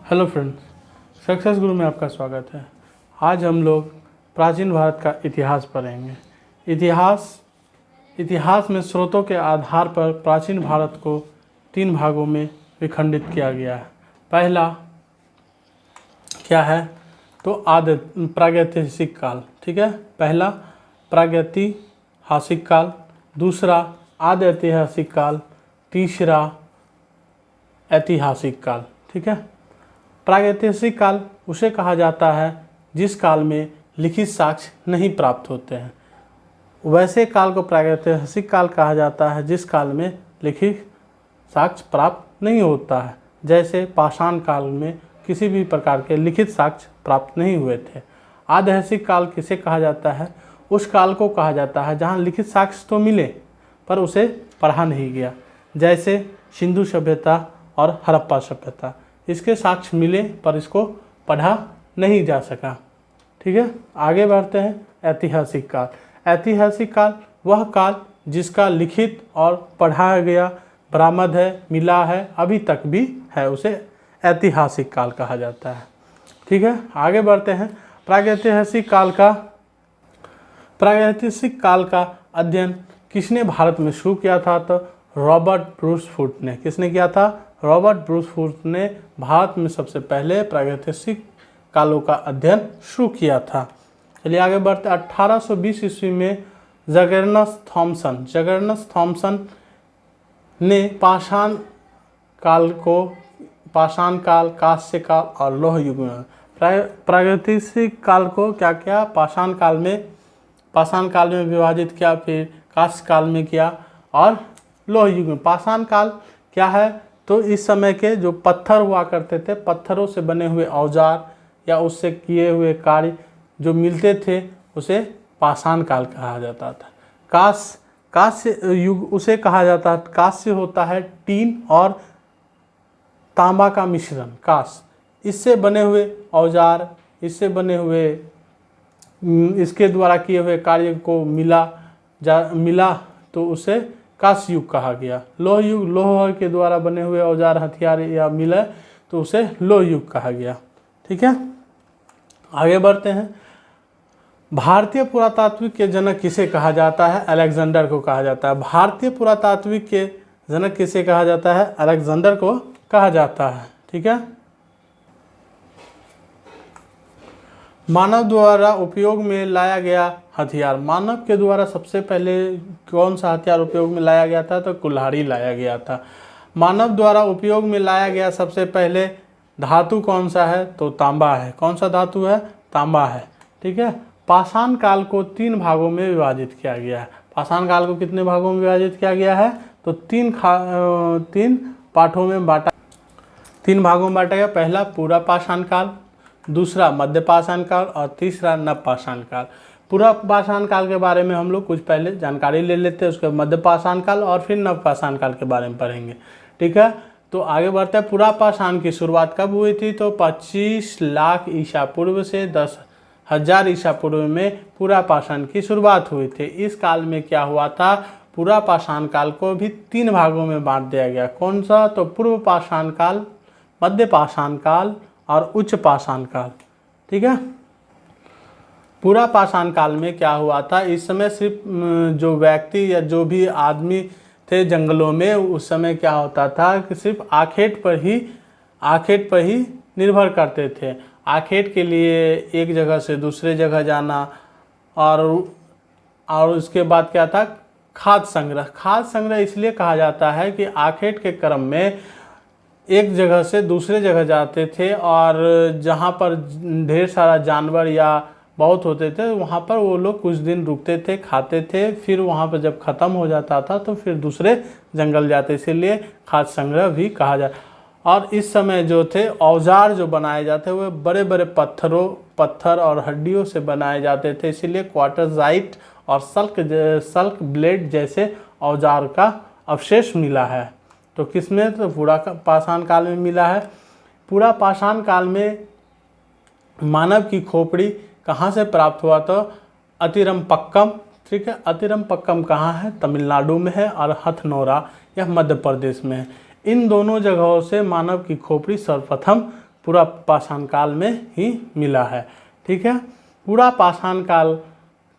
Hello friends, success गुरु में आपका स्वागत है। आज हम लोग प्राचीन भारत का इतिहास पढ़ेंगे। इतिहास में स्रोतों के आधार पर प्राचीन भारत को 3 भागों में विखंडित किया गया है। पहला क्या है तो प्रागैतिहासिक काल, ठीक है। पहला प्रागैतिहासिक काल, दूसरा आदि ऐतिहासिक काल, तीसरा ऐतिहासिक काल, ठीक है। प्रागैतिहासिक काल उसे कहा जाता है जिस काल में लिखित साक्ष्य नहीं प्राप्त होते हैं। वैसे काल को प्रागैतिहासिक काल कहा जाता है जिस काल में लिखित साक्ष्य प्राप्त नहीं होता है। जैसे पाषाण काल में किसी भी प्रकार के लिखित साक्ष्य प्राप्त नहीं हुए थे। आधैतिहासिक काल किसे कहा जाता है? उस काल को कहा जाता है जहाँ लिखित साक्ष्य तो मिले पर उसे पढ़ा नहीं गया। जैसे सिंधु सभ्यता और हड़प्पा सभ्यता, इसके साक्ष्य मिले पर इसको पढ़ा नहीं जा सका, ठीक है। आगे बढ़ते हैं। ऐतिहासिक काल। ऐतिहासिक काल वह काल जिसका लिखित और पढ़ा गया बरामद है, मिला है, अभी तक भी है, उसे ऐतिहासिक काल कहा जाता है, ठीक है। आगे बढ़ते हैं। प्रागैतिहासिक काल का अध्ययन किसने भारत में शुरू किया था? तो रॉबर्ट ब्रूस फूट ने। किसने किया था? रॉबर्ट ब्रूस फूट ने भारत में सबसे पहले प्रागैतिहासिक कालों का अध्ययन शुरू किया था। चलिए आगे बढ़ते। 1820 ईस्वी में जगर्नस थॉमसन ने पाषाण काल, कांस्य काल और लौह युग में प्रागैतिहासिक काल को क्या किया? पाषाण काल में विभाजित किया, फिर कांस्य काल में किया और लौह युग में। पाषाण काल क्या है? तो इस समय के जो पत्थर हुआ करते थे, पत्थरों से बने हुए औजार या उससे किए हुए कार्य जो मिलते थे उसे पाषाण काल कहा जाता था। कांस्य युग उसे कहा जाता है। कांस्य होता है टीन और तांबा का मिश्रण, कांस्य। इससे बने हुए औजार, इससे बने हुए इसके द्वारा किए हुए कार्य को मिला तो उसे कांस्य युग कहा गया। लौह युग, लोह के द्वारा बने हुए औजार, हथियार या मिले तो उसे लौह युग कहा गया, ठीक है। आगे बढ़ते हैं। भारतीय पुरातात्विक के जनक किसे कहा जाता है? अलेक्जेंडर को कहा जाता है। भारतीय पुरातात्विक के जनक किसे कहा जाता है? अलेक्जेंडर को कहा जाता है, ठीक है। मानव द्वारा उपयोग में लाया गया हथियार। मानव के द्वारा सबसे पहले कौन सा हथियार उपयोग में लाया गया था? तो कुल्हाड़ी लाया गया था। मानव द्वारा उपयोग में लाया गया सबसे पहले धातु कौन सा है? तो तांबा है। कौन सा धातु है? तांबा है, ठीक है। पाषाण काल को 3 भागों में विभाजित किया गया है। पाषाण काल को कितने भागों में विभाजित किया गया है? तो 3 पाठों में बांटा, 3 भागों में बांटा गया। पहला पूरा पाषाण काल, दूसरा मध्य पाषाण काल और तीसरा नव पाषाण काल। पूरा पाषाण काल के बारे में हम लोग कुछ पहले जानकारी ले लेते हैं, उसके बाद मध्य पाषाण काल और फिर नव पाषाण काल के बारे में पढ़ेंगे, ठीक है। तो आगे बढ़ते हैं। पूरा पाषाण की शुरुआत कब हुई थी? तो 25 लाख ईसा पूर्व से 10,000 ईसा पूर्व में पूरा पाषाण की शुरुआत हुई थी। इस काल में क्या हुआ था? पूरा पाषाण काल को भी 3 भागों में बांट दिया गया। कौन सा? तो पूर्व पाषाण काल, मध्य पाषाण काल और उच्च पाषाण काल, ठीक है। पूरा पाषाण काल में क्या हुआ था? इस समय सिर्फ जो व्यक्ति या जो भी आदमी थे जंगलों में, उस समय क्या होता था कि सिर्फ आखेट पर ही निर्भर करते थे। आखेट के लिए एक जगह से दूसरे जगह जाना और उसके बाद क्या था? खाद्य संग्रह इसलिए कहा जाता है कि आखेट के क्रम में एक जगह से दूसरे जगह जाते थे और जहाँ पर ढेर सारा जानवर या बहुत होते थे वहाँ पर वो लोग कुछ दिन रुकते थे, खाते थे, फिर वहाँ पर जब ख़त्म हो जाता था तो फिर दूसरे जंगल जाते, इसीलिए खाद्य संग्रह भी कहा जाता। और इस समय जो थे औजार जो बनाए जाते वो बड़े बड़े पत्थर और हड्डियों से बनाए जाते थे, इसीलिए क्वार्टरजाइट और सल्क ब्लेड जैसे औजार का अवशेष मिला है। तो किसमें? तो पूरा पाषाण काल में मिला है। पूरा पाषाण काल में मानव की खोपड़ी कहाँ से प्राप्त हुआ? तो अतिरमपक्कम, ठीक है। अतिरमपक्कम कहाँ है? तमिलनाडु में है और हथनोरा यह मध्य प्रदेश में है। इन दोनों जगहों से मानव की खोपड़ी सर्वप्रथम पूरा पाषाण काल में ही मिला है। ठीक है, पूरा पाषाण काल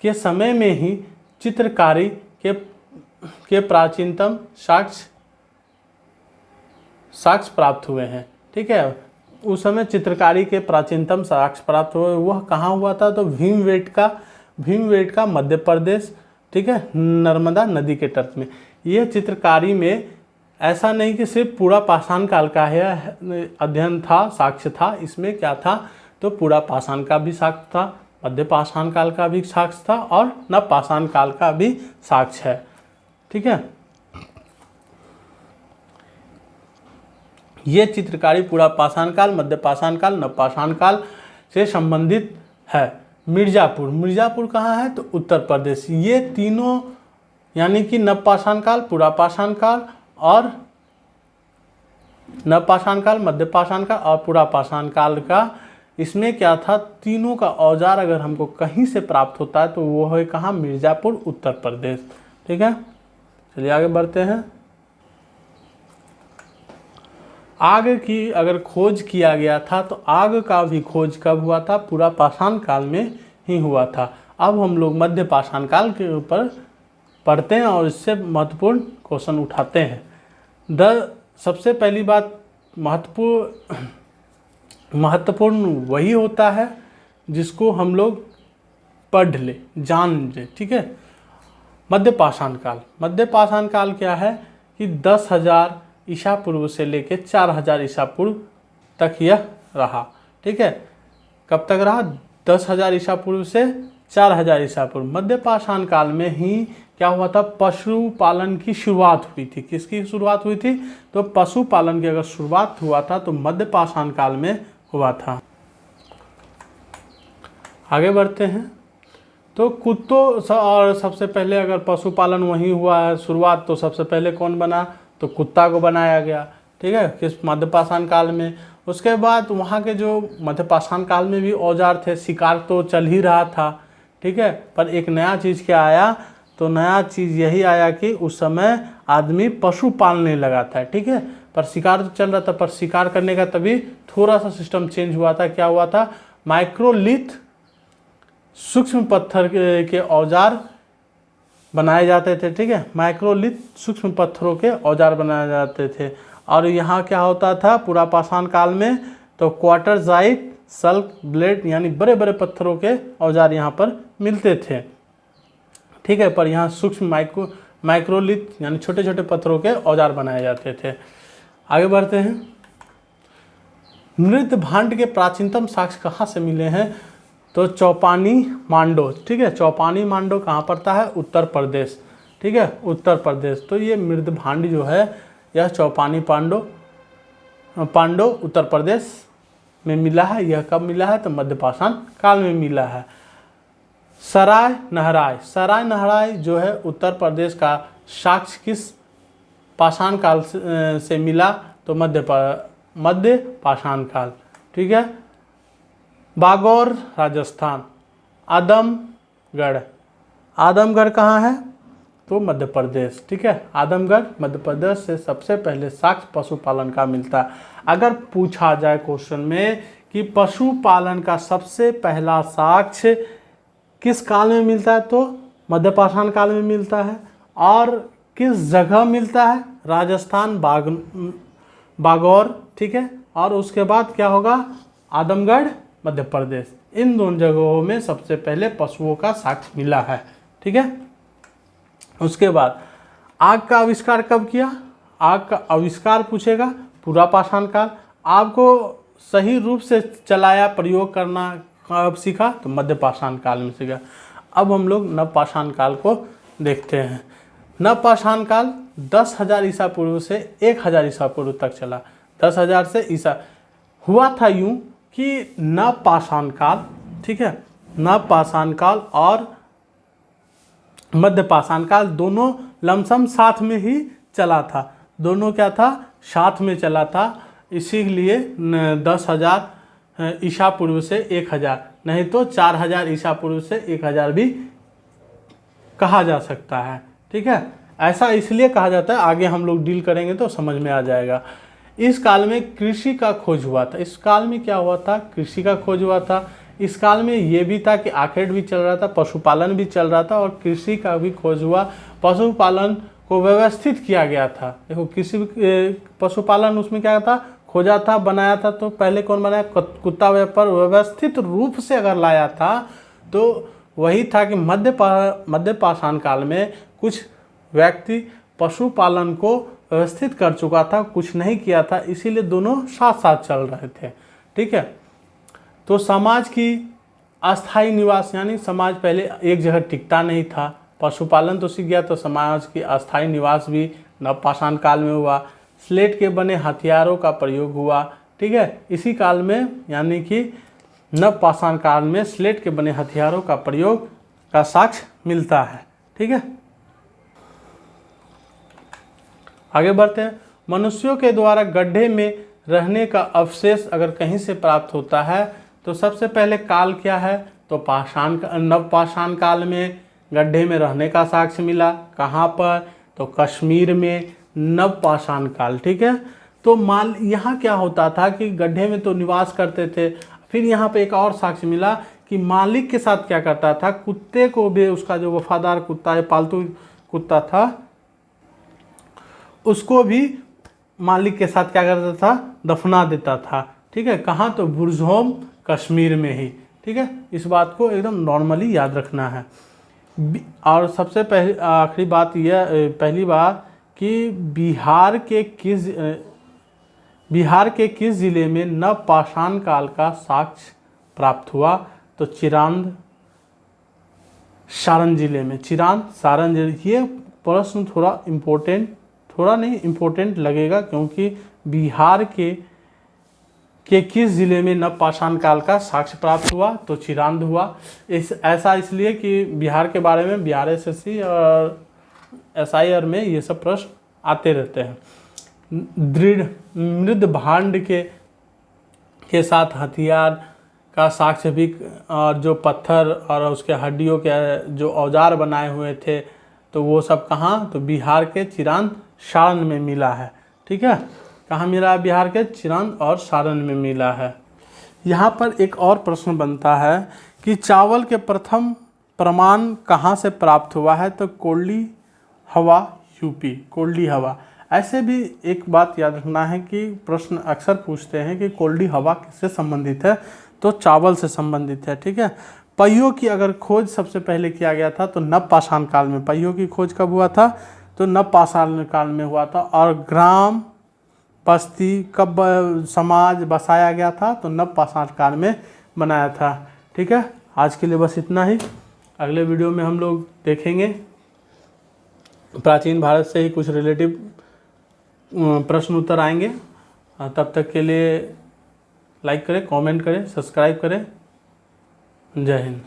के समय में ही चित्रकारी के प्राचीनतम साक्ष्य प्राप्त हुए हैं। ठीक है, उस समय चित्रकारी के प्राचीनतम साक्ष्य प्राप्त हुए, वह कहाँ हुआ था? तो भीमबेटका मध्य प्रदेश। ठीक है, नर्मदा नदी के तट में। यह चित्रकारी में ऐसा नहीं कि सिर्फ पूरा पाषाण काल का है अध्ययन था, साक्ष्य था, इसमें क्या था? तो पूरा पाषाण का भी साक्ष्य था, मध्य पाषाण काल का भी साक्ष्य था और नव पाषाण काल का भी साक्ष्य है। ठीक है, ये चित्रकारी पूरा पाषाण काल, मध्य पाषाण काल, नव पाषाण काल से संबंधित है। मिर्जापुर कहाँ है? तो उत्तर प्रदेश। ये तीनों यानी कि नव पाषाण काल, पूरा पाषाण काल और नव पाषाण काल, मध्य पाषाण काल और पूरा पाषाण काल का, इसमें क्या था? तीनों का औजार अगर हमको कहीं से प्राप्त होता है तो वो है कहाँ? मिर्जापुर, उत्तर प्रदेश। ठीक है, चलिए आगे बढ़ते हैं। आग की अगर खोज किया गया था तो आग का भी खोज कब हुआ था? पूरा पाषाण काल में ही हुआ था। अब हम लोग मध्य पाषाण काल के ऊपर पढ़ते हैं और इससे महत्वपूर्ण क्वेश्चन उठाते हैं। सबसे पहली बात, महत्वपूर्ण वही होता है जिसको हम लोग पढ़ ले, जान ले। ठीक है, मध्य पाषाण काल क्या है कि 10,000 ईसा पूर्व से लेकर 4,000 ईसा पूर्व तक यह रहा। ठीक है, कब तक रहा? 10,000 ईसा पूर्व से 4,000 ईसा पूर्व। मध्य पाषाण काल में ही क्या हुआ था? पशुपालन की शुरुआत हुई थी। किसकी शुरुआत हुई थी? तो पशुपालन की अगर शुरुआत हुआ था तो मध्य पाषाण काल में हुआ था। आगे बढ़ते हैं। तो कुत्तों और सबसे पहले अगर पशुपालन वहीं हुआ है शुरुआत, तो सबसे पहले कौन बना? तो कुत्ता को बनाया गया। ठीक है, किस? मध्य पाषाण काल में। उसके बाद वहाँ के जो मध्य पाषाण काल में भी औजार थे, शिकार तो चल ही रहा था। ठीक है, पर एक नया चीज़ क्या आया? तो नया चीज़ यही आया कि उस समय आदमी पशु पालने लगा था। ठीक है, पर शिकार तो चल रहा था, पर शिकार करने का तभी थोड़ा सा सिस्टम चेंज हुआ था। क्या हुआ था? माइक्रोलिथ सूक्ष्म पत्थर के औजार बनाए जाते थे। ठीक है, माइक्रोलिथ सूक्ष्म पत्थरों के औजार बनाए जाते थे। और यहाँ क्या होता था पूरा पाषाण काल में? तो क्वार्टरजाइट, सल्क, ब्लेड यानी बड़े बड़े पत्थरों के औजार यहाँ पर मिलते थे। ठीक है, पर यहाँ सूक्ष्म माइक्रोलिथ यानी छोटे छोटे पत्थरों के औजार बनाए जाते थे। आगे बढ़ते हैं। मृद भांड के प्राचीनतम साक्ष्य कहाँ से मिले हैं? तो चौपानी मांडो। ठीक है, चौपानी मांडो कहाँ पड़ता है? उत्तर प्रदेश। ठीक है, उत्तर प्रदेश। तो ये मृद भांड जो है यह चौपानी पांडो उत्तर प्रदेश में मिला है। यह कब मिला है? तो मध्य पाषाण काल में मिला है। सराय नहराय जो है उत्तर प्रदेश का साक्ष्य किस पाषाण काल से मिला? तो मध्य पाषाण काल। ठीक है, बागौर राजस्थान। आदमगढ़ कहाँ है? तो मध्य प्रदेश। ठीक है, आदमगढ़ मध्य प्रदेश से सबसे पहले साक्ष्य पशुपालन का मिलता है। अगर पूछा जाए क्वेश्चन में कि पशुपालन का सबसे पहला साक्ष्य किस काल में मिलता है? तो मध्य पाषाण काल में मिलता है। और किस जगह मिलता है? राजस्थान, बागौर। ठीक है, और उसके बाद क्या होगा? आदमगढ़, मध्य प्रदेश। इन दोनों जगहों में सबसे पहले पशुओं का साक्ष्य मिला है। ठीक है, उसके बाद आग का आविष्कार कब किया? आग का आविष्कार पूछेगा पूरा पाषाण काल। आग को सही रूप से चलाया, प्रयोग करना कब सीखा? तो मध्य पाषाण काल में सीखा। अब हम लोग नव पाषाण काल को देखते हैं। नव पाषाण काल 10,000 ईसा पूर्व से 1,000 ईसा पूर्व तक चला। 10,000 से ईसा हुआ था यूं कि नव पाषाण काल, ठीक है, नव पाषाण काल और मध्य पाषाण काल दोनों लमसम साथ में ही चला था। दोनों क्या था? साथ में चला था। इसीलिए 10,000 ईसा पूर्व से 1,000, नहीं तो 4,000 ईसा पूर्व से 1,000 भी कहा जा सकता है। ठीक है, ऐसा इसलिए कहा जाता है, आगे हम लोग डील करेंगे तो समझ में आ जाएगा। इस काल में कृषि का खोज हुआ था। इस काल में क्या हुआ था? कृषि का खोज हुआ था। इस काल में ये भी था कि आखेट भी चल रहा था, पशुपालन भी चल रहा था और कृषि का भी खोज हुआ। पशुपालन को व्यवस्थित किया गया था। देखो कृषि पशुपालन उसमें क्या था? खोजा था, बनाया था। तो पहले कौन बनाया? कुत्ता व्यापार व्यवस्थित रूप से अगर लाया था तो वही था कि मध्य पाषाण काल में कुछ व्यक्ति पशुपालन को व्यवस्थित कर चुका था, कुछ नहीं किया था, इसीलिए दोनों साथ साथ चल रहे थे। ठीक है। तो समाज की अस्थायी निवास, यानी समाज पहले एक जगह टिकता नहीं था, पशुपालन तो सीख गया तो समाज की अस्थायी निवास भी नवपाषाण काल में हुआ। स्लेट के बने हथियारों का प्रयोग हुआ। ठीक है। इसी काल में यानी कि नवपाषाण काल में स्लेट के बने हथियारों का प्रयोग का साक्ष्य मिलता है। ठीक है। आगे बढ़ते हैं। मनुष्यों के द्वारा गड्ढे में रहने का अवशेष अगर कहीं से प्राप्त होता है तो सबसे पहले काल क्या है? तो नवपाषाण काल में गड्ढे में रहने का साक्ष्य मिला। कहाँ पर? तो कश्मीर में नवपाषाण काल। ठीक है। तो यहाँ क्या होता था कि गड्ढे में तो निवास करते थे। फिर यहाँ पे एक और साक्ष्य मिला कि मालिक के साथ क्या करता था? कुत्ते को भी, उसका जो वफादार कुत्ता है, पालतू कुत्ता था, उसको भी मालिक के साथ क्या करता था? दफना देता था। ठीक है। कहाँ? तो बुरझोम कश्मीर में ही। ठीक है। इस बात को एकदम नॉर्मली याद रखना है। और सबसे आखिरी बात यह, पहली बात कि बिहार के किस जिले में नवपाषाण काल का साक्ष्य प्राप्त हुआ? तो चिरांद सारण जिले में। चिरांद सारण जिले। ये प्रश्न थोड़ा नहीं इम्पोर्टेंट लगेगा, क्योंकि बिहार के किस जिले में नवपाषाण काल का साक्ष्य प्राप्त हुआ? तो चिरांद हुआ। ऐसा इसलिए कि बिहार के बारे में बिहार एसएससी और SIR में ये सब प्रश्न आते रहते हैं। दृढ़ मृद भांड के साथ हथियार का साक्ष्य भी, और जो पत्थर और उसके हड्डियों के जो औजार बनाए हुए थे, तो वो सब कहाँ? तो बिहार के चिरांद सारण में मिला है। ठीक है। कहाँ मिला है? बिहार के चिरांद और सारण में मिला है। यहाँ पर एक और प्रश्न बनता है कि चावल के प्रथम प्रमाण कहाँ से प्राप्त हुआ है? तो कोल्डी हवा, यूपी। कोल्डी हवा। ऐसे भी एक बात याद रखना है कि प्रश्न अक्सर पूछते हैं कि कोल्डी हवा किससे संबंधित है? तो चावल से संबंधित है। ठीक है। पहियों की अगर खोज सबसे पहले किया गया था तो नवपाषाण काल में। पहियों की खोज कब हुआ था? तो नवपाषाण काल में हुआ था। और ग्राम बस्ती कब समाज बसाया गया था? तो नवपाषाण काल में बनाया था। ठीक है। आज के लिए बस इतना ही। अगले वीडियो में हम लोग देखेंगे प्राचीन भारत से ही कुछ रिलेटिव प्रश्न उत्तर आएंगे। तब तक के लिए लाइक करें, कमेंट करें, सब्सक्राइब करें। जय हिंद।